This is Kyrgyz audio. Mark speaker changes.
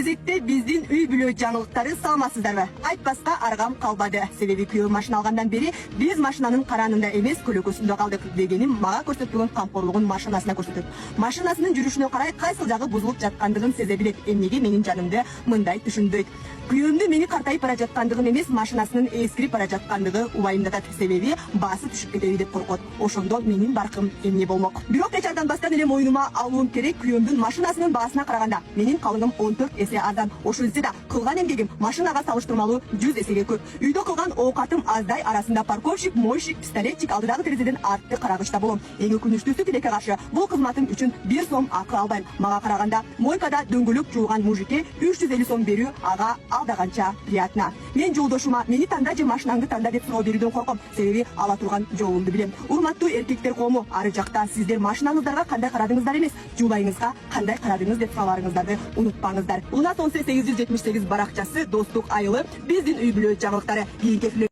Speaker 1: кезекте биздин үй бүлө жаңылыктары саламатсыздарбы? Айтпаска аргам калбады. Себеби күйөө машина алгандан бери биз машинанын каранында эмес көлөкөсүндө калдык дегеним мага көрсөтүлгөн камкорлугун машинасына көрсөтөт. Машинасынын жүрүшүнө карай кайсыл жагы бузулуп жаткандыгын сезе билет. Эмнеге менин жанымды мындай түшүндөйт. Күйөөмдү мени картайып бара жаткандыгын эмес, машинасынын эскирип бара жаткандыгы убайымдатат. Себеби баасы түшүп кетеби деп коркот. Ошондо менин баркым эмне болмок? Бирок начардан бастан эле моюнума алуум керек. Күйөөмдүн машинасынын баасына караганда менин калыгым 14 эсе аздан. Ошентсе да кылган эмгегим машинага салыштырмалуу 100 эсеге көп. Үйдө кылган оокатым аздай, арасында парковщик, мойщик, пистолетчик алдыдагы терезеден артты карагычта болом. Эң өкүнүчтүүсү тилекке каршы бул кызматым үчүн 1 сом акы албайм. Мага караганда мойкада дөңгөлөк жууган мужикке 350 сом берүү ага алдаганча приятно. Мен жолдошума мени танда же машинаңды танда деп суроо берүүдөн корком. Себеби ала турган жолумду билем. Урматтуу эркектер коому, ары жакта сиздер машинаңыздарга кандай карадыңыздар эмес, жубайыңызга кандай карадыңыз деп суроолоруңуздарды унутпаңыздар. Луна 878 баракчасы достук айылы биздин үй бүлө жаңылыктары.